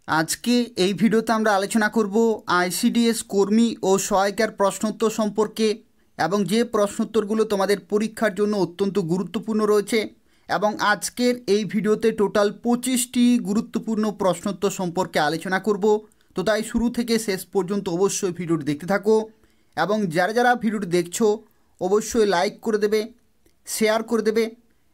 আজকে এই ভিডিওতে আমরা আলোচনা করব আইসিডিএস কর্মী ও সহায়িকার প্রশ্নোত্তর সম্পর্কে এবং যে প্রশ্নোত্তরগুলো তোমাদের পরীক্ষার জন্য অত্যন্ত গুরুত্বপূর্ণ রয়েছে এবং আজকের এই ভিডিওতে টোটাল 25টি গুরুত্বপূর্ণ প্রশ্নোত্তর সম্পর্কে আলোচনা করব। তো তাই শুরু থেকে শেষ পর্যন্ত অবশ্যই ভিডিওটি দেখতে থাকো এবং যারা যারা ভিডিওটি দেখছো অবশ্যই লাইক করে দেবে, শেয়ার করে দেবে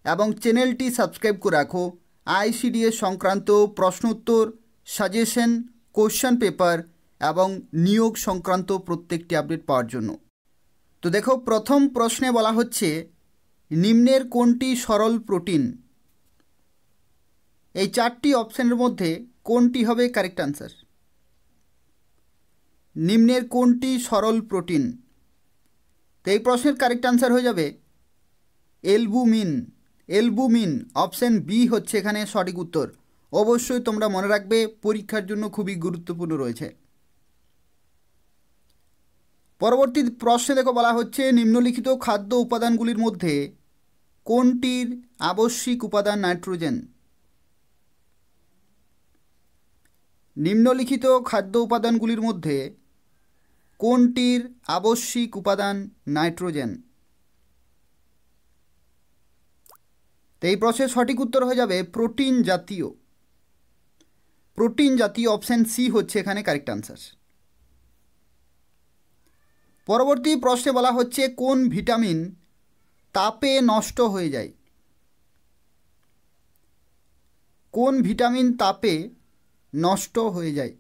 এবং চ্যানেলটি সাবস্ক্রাইব করে রাখো আইসিডিএস সংক্রান্ত প্রশ্নোত্তর, সাজেশন, কোশ্চেন পেপার এবং নিয়োগ সংক্রান্ত প্রত্যেকটি আপডেট পাওয়ার জন্য। তো দেখো, প্রথম প্রশ্নে বলা হচ্ছে নিম্নের কোনটি সরল প্রোটিন? এই চারটি অপশনের মধ্যে কোনটি হবে কারেক্ট আনসার? নিম্নের কোনটি সরল প্রোটিন? তো এই প্রশ্নের কারেক্ট আনসার হয়ে যাবে অ্যালবুমিন। অ্যালবুমিন অপশন বি হচ্ছে এখানে সঠিক উত্তর। অবশ্যই তোমরা মনে রাখবে, পরীক্ষার জন্য খুবই গুরুত্বপূর্ণ রয়েছে। পরবর্তী প্রশ্নে দেখো বলা হচ্ছে নিম্নলিখিত খাদ্য উপাদানগুলির মধ্যে কোনটির আবশ্যিক উপাদান নাইট্রোজেন? নিম্নলিখিত খাদ্য উপাদানগুলির মধ্যে কোনটির আবশ্যিক উপাদান নাইট্রোজেন? তো এই প্রশ্নের সঠিক উত্তর হয়ে যাবে প্রোটিন জাতীয়। প্রোটিন জাতীয় অপশন সি হচ্ছে এখানে কারেক্ট আনসার। পরবর্তী প্রশ্নে বলা হচ্ছে কোন ভিটামিন তাপে নষ্ট হয়ে যায়? কোন ভিটামিন তাপে নষ্ট হয়ে যায়?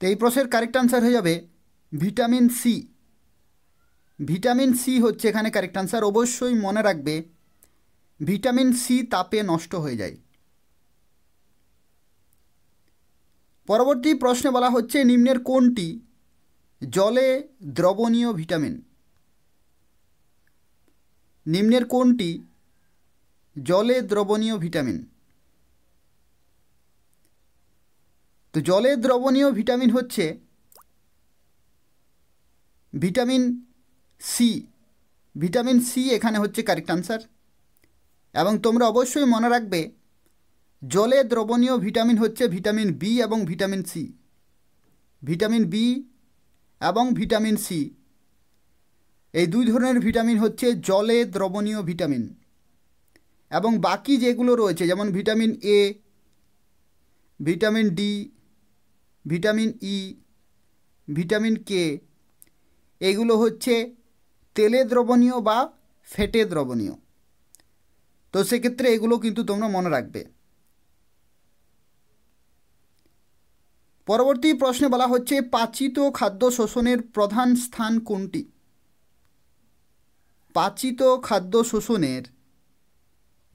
তো এই প্রশ্নের কারেক্ট আনসার হয়ে যাবে ভিটামিন সি। ভিটামিন সি হচ্ছে এখানে কারেক্ট আনসার। অবশ্যই মনে রাখবে, ভিটামিন সি তাপে নষ্ট হয়ে যায়। পরবর্তী প্রশ্নে বলা হচ্ছে নিম্নের কোনটি জলে দ্রবণীয় ভিটামিন? নিম্নের কোনটি জলে দ্রবণীয় ভিটামিন? তো জলে দ্রবণীয় ভিটামিন হচ্ছে ভিটামিন সি। ভিটামিন সি এখানে হচ্ছে কারেক্ট আনসার। এবং তোমরা অবশ্যই মনে রাখবে, জলে দ্রবণীয় ভিটামিন হচ্ছে ভিটামিন বি এবং ভিটামিন সি। ভিটামিন বি এবং ভিটামিন সি এই দুই ধরনের ভিটামিন হচ্ছে জলে দ্রবণীয় ভিটামিন। এবং বাকি যেগুলো রয়েছে যেমন vitamin A, vitamin D, vitamin E, vitamin K, এগুলো হচ্ছে তেলে দ্রবণীয় বা ফ্যাটে দ্রবণীয়। তো সেক্ষেত্রে এগুলো কিন্তু তোমরা মনে রাখবে। পরবর্তী প্রশ্নে বলা হচ্ছে পাচিত খাদ্য শোষণের প্রধান স্থান কোনটি? পাচিত খাদ্য শোষণের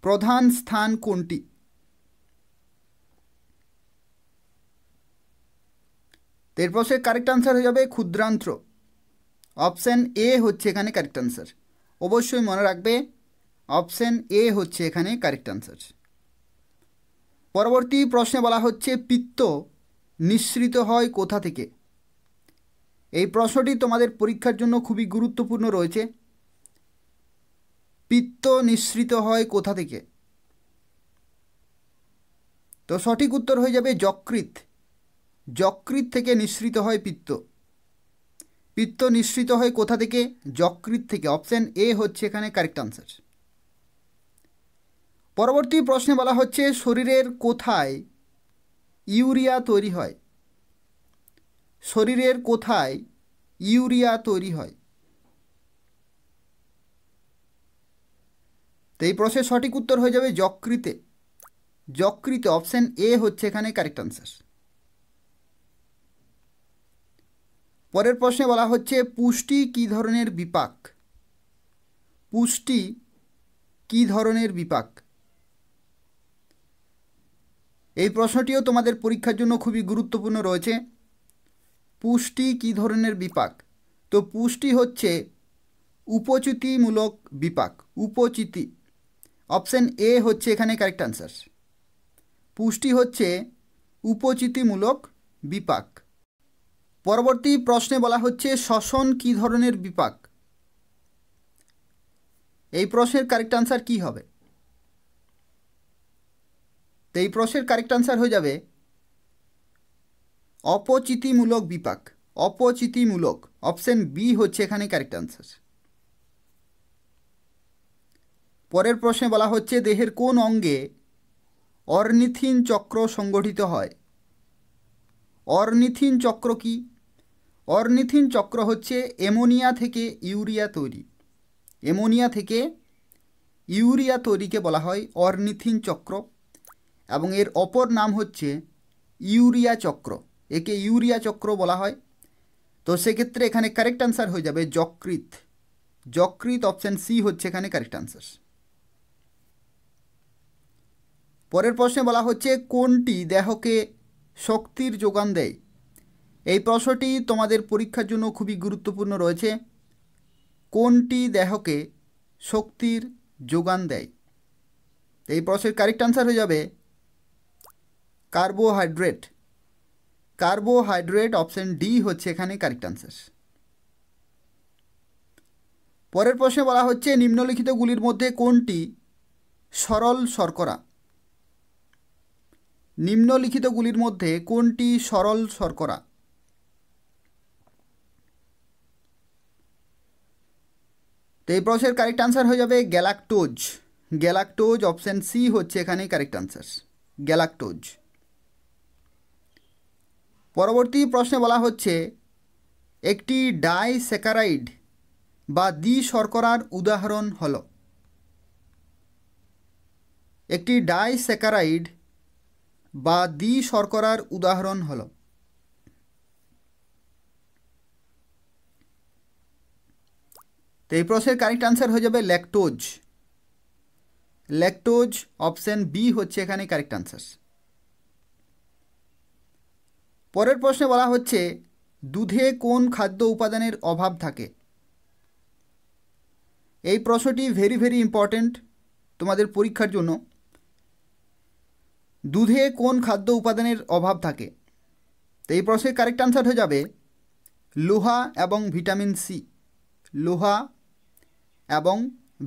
প্রধান স্থান কোনটি? এর প্রশ্নের কারেক্ট আনসার হয়ে যাবে ক্ষুদ্রান্ত্র। অপশান এ হচ্ছে এখানে কারেক্ট আনসার। অবশ্যই মনে রাখবে, অপশান এ হচ্ছে এখানে কারেক্ট আনসার। পরবর্তী প্রশ্নে বলা হচ্ছে পিত্ত নিঃসৃত হয় কোথা থেকে? এই প্রশ্নটি তোমাদের পরীক্ষার জন্য খুবই গুরুত্বপূর্ণ রয়েছে। পিত্ত নিঃসৃত হয় কোথা থেকে? তো সঠিক উত্তর হয়ে যাবে যকৃৎ। যকৃৎ থেকে নিঃসৃত হয় পিত্ত। পিত্ত নিঃসৃত হয় কোথা থেকে? যকৃৎ থেকে। অপশান এ হচ্ছে এখানে কারেক্ট আনসার। পরবর্তী প্রশ্নে বলা হচ্ছে শরীরের কোথায় ইউরিয়া তৈরি হয়? শরীরের কোথায় ইউরিয়া তৈরি হয়? তো এই প্রশ্নের সঠিক উত্তর হয়ে যাবে যকৃতে। যকৃতে। অপশান এ হচ্ছে এখানে কারেক্ট আনসার। পরের প্রশ্নে বলা হচ্ছে পুষ্টি কী ধরনের বিপাক? পুষ্টি কী ধরনের বিপাক? এই প্রশ্নটিও তোমাদের পরীক্ষার জন্য খুবই গুরুত্বপূর্ণ রয়েছে। পুষ্টি কী ধরনের বিপাক? তো পুষ্টি হচ্ছে উপচিতিমূলক বিপাক। উপচিতি। অপশান এ হচ্ছে এখানে কারেক্ট আনসার। পুষ্টি হচ্ছে উপচিতিমূলক বিপাক। পরবর্তী প্রশ্নে বলা হচ্ছে শ্বসন কী ধরনের বিপাক? এই প্রশ্নের কারেক্ট আনসার কী হবে? তো এই প্রশ্নের কারেক্ট আনসার হয়ে যাবে অপচিতিমূলক বিপাক। অপচিতিমূলক, অপশন বি হচ্ছে এখানে কারেক্ট আনসার। পরের প্রশ্নে বলা হচ্ছে দেহের কোন অঙ্গে অর্নিথিন চক্র সংগঠিত হয়? অর্নিথিন চক্র কি? অর্নিথিন চক্র হচ্ছে অ্যামোনিয়া থেকে ইউরিয়া তৈরি। অ্যামোনিয়া থেকে ইউরিয়া তৈরিকে বলা হয় অর্নিথিন চক্র, এবং এর অপর নাম হচ্ছে ইউরিয়া চক্র। একে ইউরিয়া চক্র বলা হয়। তো সেক্ষেত্রে এখানে কারেক্ট আনসার হয়ে যাবে যকৃৎ। যকৃৎ, অপশন সি হচ্ছে এখানে কারেক্ট আনসার। পরের প্রশ্নে বলা হচ্ছে কোনটি দেহকে শক্তির যোগান দেয়? এই প্রশ্নটি তোমাদের পরীক্ষার জন্য খুবই গুরুত্বপূর্ণ রয়েছে। কোনটি দেহকে শক্তির যোগান দেয়? এই প্রশ্নের কারেক্ট আনসার হয়ে যাবে কার্বোহাইড্রেট। কার্বোহাইড্রেট, অপশন ডি হচ্ছে এখানে কারেক্ট আনসার। পরের প্রশ্নে বলা হচ্ছে নিম্নলিখিতগুলির মধ্যে কোনটি সরল শর্করা? নিম্নলিখিতগুলির মধ্যে কোনটি সরল শর্করা? তো এই প্রশ্নের কারেক্ট আনসার হয়ে যাবে গ্যালাক্টোজ। গ্যালাক্টোজ, অপশন সি হচ্ছে এখানে কারেক্ট আনসার, গ্যালাক্টোজ। পরবর্তী প্রশ্নে বলা হচ্ছে একটি ডাইস্যাকারাইড বা দ্বি শর্করার উদাহরণ হল। একটি ডাইস্যাকারাইড বা দ্বি শর্করার উদাহরণ হল। তো এই প্রশ্নের কারেক্ট আনসার হয়ে যাবে ল্যাকটোজ। ল্যাকটোজ, অপশন বি হচ্ছে এখানে কারেক্ট আনসার। পরের প্রশ্নে বলা হচ্ছে দুধে কোন খাদ্য উপাদানের অভাব থাকে? এই প্রশ্নটি ভেরি ভেরি ইম্পর্ট্যান্ট তোমাদের পরীক্ষার জন্য। দুধে কোন খাদ্য উপাদানের অভাব থাকে? তো এই প্রশ্নের কারেক্ট আনসার হয়ে যাবে লোহা এবং ভিটামিন সি। লোহা এবং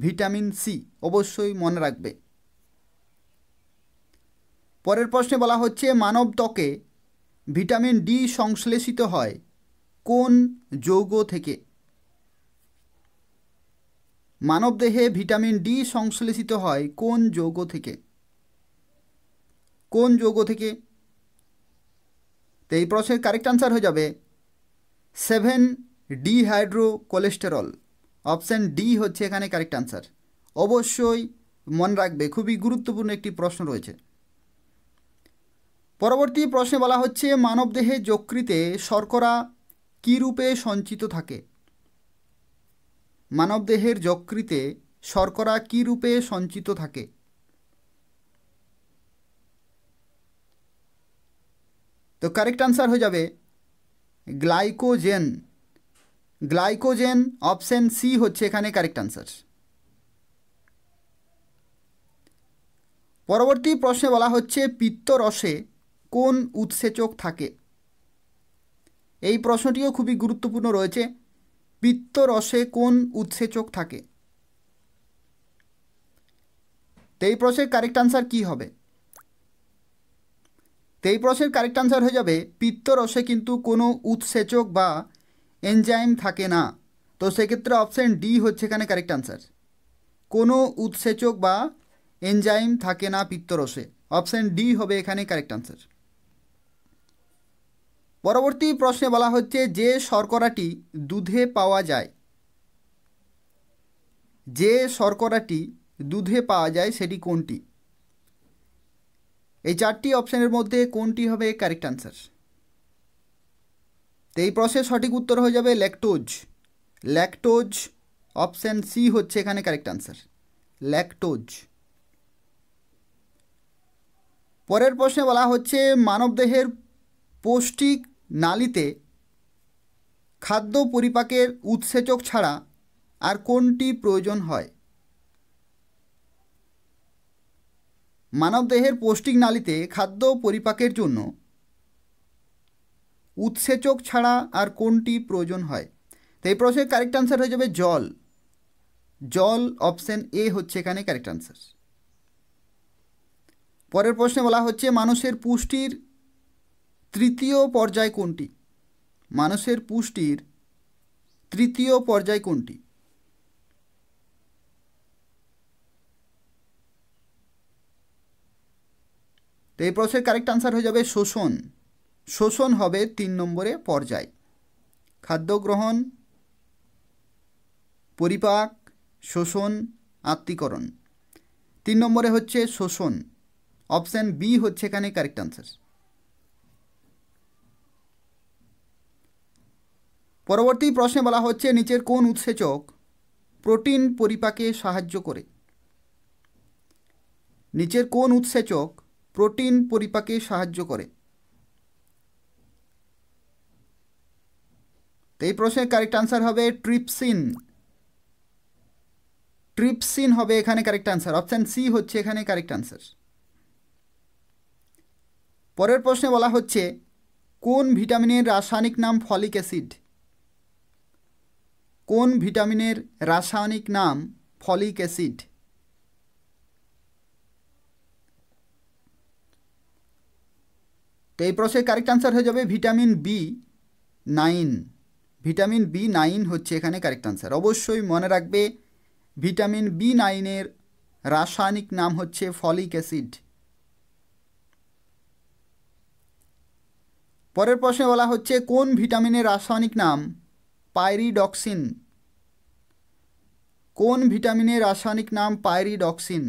ভিটামিন সি অবশ্যই মনে রাখবে। পরের প্রশ্নে বলা হচ্ছে মানব ত্বকে ভিটামিন ডি সংশ্লেষিত হয় কোন যৌগ থেকে? মানবদেহে ভিটামিন ডি সংশ্লেষিত হয় কোন যৌগ থেকে? কোন যৌগ থেকে? তো এই প্রশ্নের কারেক্ট আনসার হয়ে যাবে 7-ডিহাইড্রোকোলেস্টেরল। অপশান ডি হচ্ছে এখানে কারেক্ট আনসার। অবশ্যই মনে রাখবে, খুবই গুরুত্বপূর্ণ একটি প্রশ্ন রয়েছে। পরবর্তী প্রশ্নে বলা হচ্ছে মানবদেহে যকৃতে শর্করা কী রূপে সঞ্চিত থাকে? মানবদেহের যকৃতে শর্করা কী রূপে সঞ্চিত থাকে? তো কারেক্ট আনসার হয়ে যাবে গ্লাইকোজেন। গ্লাইকোজেন, অপশন সি হচ্ছে এখানে কারেক্ট আনসার। পরবর্তী প্রশ্নে বলা হচ্ছে পিত্তরসে কোন উৎসেচক থাকে? এই প্রশ্নটিও খুবই গুরুত্বপূর্ণ রয়েছে। পিত্তরসে কোন উৎসেচক থাকে? তো এই প্রশ্নের কারেক্ট আনসার কী হবে? তো এই প্রশ্নের কারেক্ট আনসার হয়ে যাবে পিত্তরসে কিন্তু কোনো উৎসেচক বা এনজাইম থাকে না। তো সেক্ষেত্রে অপশান ডি হচ্ছে এখানে কারেক্ট আনসার। কোনো উৎসেচক বা এনজাইম থাকে না পিত্তরসে। অপশান ডি হবে এখানে কারেক্ট আনসার। পরবর্তী প্রশ্নে বলা হচ্ছে যে শর্করাটি দুধে পাওয়া যায়, যে শর্করাটি দুধে পাওয়া যায় সেটি কোনটি? এই চারটি অপশানের মধ্যে কোনটি হবে কারেক্ট আনসার? তো এই প্রশ্নের সঠিক উত্তর হয়ে যাবে ল্যাকটোজ। ল্যাকটোজ, অপশান সি হচ্ছে এখানে কারেক্ট আনসার, ল্যাকটোজ। পরের প্রশ্নে বলা হচ্ছে মানবদেহের পৌষ্টিক নালীতে খাদ্য পরিপাকের উৎসেচক ছাড়া আর কোনটি প্রয়োজন হয়? মানবদেহের পৌষ্টিক নালীতে খাদ্য পরিপাকের জন্য উৎসেচক ছাড়া আর কোনটি প্রয়োজন হয়? তো এই প্রশ্নের কারেক্ট আনসার হয়ে যাবে জল। জল, অপশান এ হচ্ছে এখানে কারেক্ট আনসার। পরের প্রশ্নে বলা হচ্ছে মানুষের পুষ্টির তৃতীয় পর্যায় কোনটি? মানুষের পুষ্টির তৃতীয় পর্যায় কোনটি? তো এই প্রশ্নের কারেক্ট আনসার হয়ে যাবে শোষণ। শোষণ হবে 3 নম্বরে পর্যায়। খাদ্য গ্রহণ, পরিপাক, শোষণ, আত্তীকরণ। 3 নম্বরে হচ্ছে শোষণ। অপশান বি হচ্ছে এখানে কারেক্ট আনসার। পরবর্তী প্রশ্নে বলা হচ্ছে নিচের কোন উৎসেচক প্রোটিন পরিপাকে সাহায্য করে? নিচের কোন উৎসেচক প্রোটিন পরিপাকে সাহায্য করে? তো এই প্রশ্নের কারেক্ট আনসার হবে ট্রিপসিন। ট্রিপসিন হবে এখানে কারেক্ট আনসার। অপশান সি হচ্ছে এখানে কারেক্ট আনসার। পরের প্রশ্নে বলা হচ্ছে কোন ভিটামিনের রাসায়নিক নাম ফলিক অ্যাসিড? কোন ভিটামিনের রাসায়নিক নাম ফলিক অ্যাসিড? তো এই প্রশ্নের কারেক্ট আনসার হয়ে যাবে ভিটামিন B9। ভিটামিন B9 হচ্ছে এখানে কারেক্ট আনসার। অবশ্যই মনে রাখবে ভিটামিন B9-এর রাসায়নিক নাম হচ্ছে ফলিক অ্যাসিড। পরের প্রশ্নে বলা হচ্ছে কোন ভিটামিনের রাসায়নিক নাম পাইরিডক্সিন? কোন ভিটামিনের রাসায়নিক নাম পাইরিডক্সিন?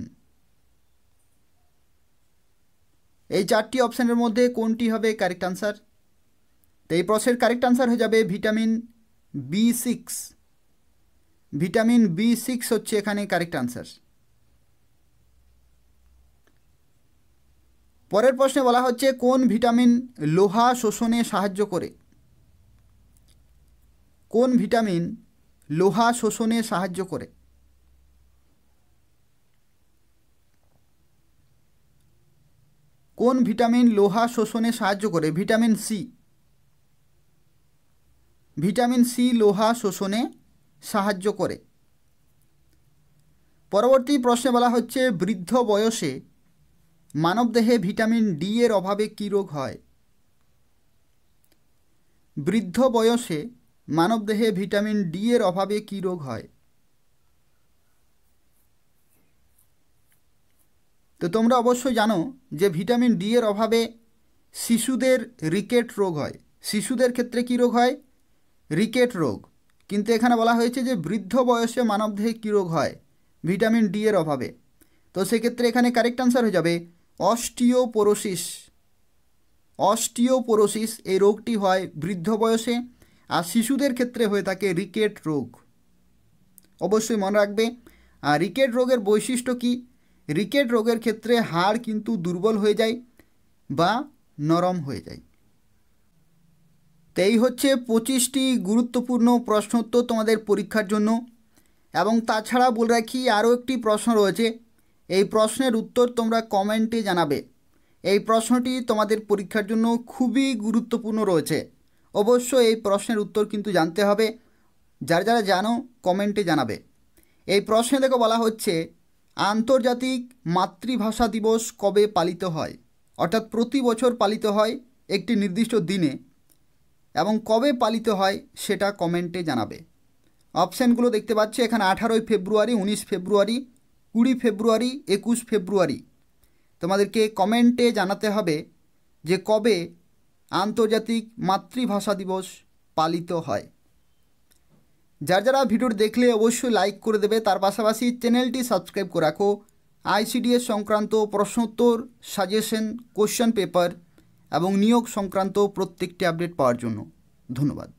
এই 4টি অপশানের মধ্যে কোনটি হবে কারেক্ট আনসার? তো এই প্রশ্নের কারেক্ট আনসার হয়ে যাবে ভিটামিন B6। ভিটামিন B6 হচ্ছে এখানে কারেক্ট আনসার। পরের প্রশ্নে বলা হচ্ছে কোন ভিটামিন লোহা শোষণে সাহায্য করে? কোন ভিটামিন লোহা শোষণে সাহায্য করে? কোন ভিটামিন লোহা শোষণে সাহায্য করে? Vitamin C. ভিটামিন সি লোহা শোষণে সাহায্য করে। পরবর্তী প্রশ্নে বলা হচ্ছে বৃদ্ধ বয়সে মানবদেহে ভিটামিন ডি এর অভাবে কী রোগ হয়? বৃদ্ধ বয়সে মানবদেহে ভিটামিন ডি এর অভাবে কী রোগ হয়? তো তোমরা অবশ্যই জানো যে ভিটামিন ডি এর অভাবে শিশুদের রিকেট রোগ হয়। শিশুদের ক্ষেত্রে কী রোগ হয়? রিকেট রোগ। কিন্তু এখানে বলা হয়েছে যে বৃদ্ধ বয়সে মানবদেহে কী রোগ হয়? ভিটামিন ডি এর অভাবে। তো সেক্ষেত্রে এখানে কারেক্ট আনসার হয়ে যাবে অস্টিওপোরোসিস। অস্টিওপোরোসিস এই রোগটি হয় বৃদ্ধ বয়সে, আর শিশুদের ক্ষেত্রে হয়ে থাকে রিকেট রোগ। অবশ্যই মনে রাখবে। আর রিকেট রোগের বৈশিষ্ট্য কী? রিকেট রোগের ক্ষেত্রে হাড় কিন্তু দুর্বল হয়ে যায় বা নরম হয়ে যায়। তো এই হচ্ছে 25টি গুরুত্বপূর্ণ প্রশ্ন উত্তর তোমাদের পরীক্ষার জন্য। এবং তাছাড়া বলে রাখি আরও একটি প্রশ্ন রয়েছে। এই প্রশ্নের উত্তর তোমরা কমেন্টে জানাবে। এই প্রশ্নটি তোমাদের পরীক্ষার জন্য খুবই গুরুত্বপূর্ণ রয়েছে। অবশ্যই এই প্রশ্নের উত্তর কিন্তু জানতে হবে। যারা যারা জানো কমেন্টে জানাবে। এই প্রশ্নে দেখো বলা হচ্ছে আন্তর্জাতিক মাতৃভাষা দিবস কবে পালিত হয়? অর্থাৎ প্রতি বছর পালিত হয় একটি নির্দিষ্ট দিনে, এবং কবে পালিত হয় সেটা কমেন্টে জানাবে। অপশানগুলো দেখতে পাচ্ছি এখানে 18 ফেব্রুয়ারি, 19 ফেব্রুয়ারি, 20 ফেব্রুয়ারি, 21 ফেব্রুয়ারি। তোমাদেরকে কমেন্টে জানাতে হবে যে কবে আন্তর্জাতিক মাতৃভাষা দিবস পালিত হয়। যারা ভিডিওটি দেখলে অবশ্যই লাইক করে দেবে। তার পাশাপাশি চ্যানেলটি সাবস্ক্রাইব করে রাখো আইসিডিএস সংক্রান্ত প্রশ্নোত্তর, সাজেশন, কোশ্চেন পেপার এবং নিয়োগ সংক্রান্ত প্রত্যেকটি আপডেট পাওয়ার জন্য। ধন্যবাদ।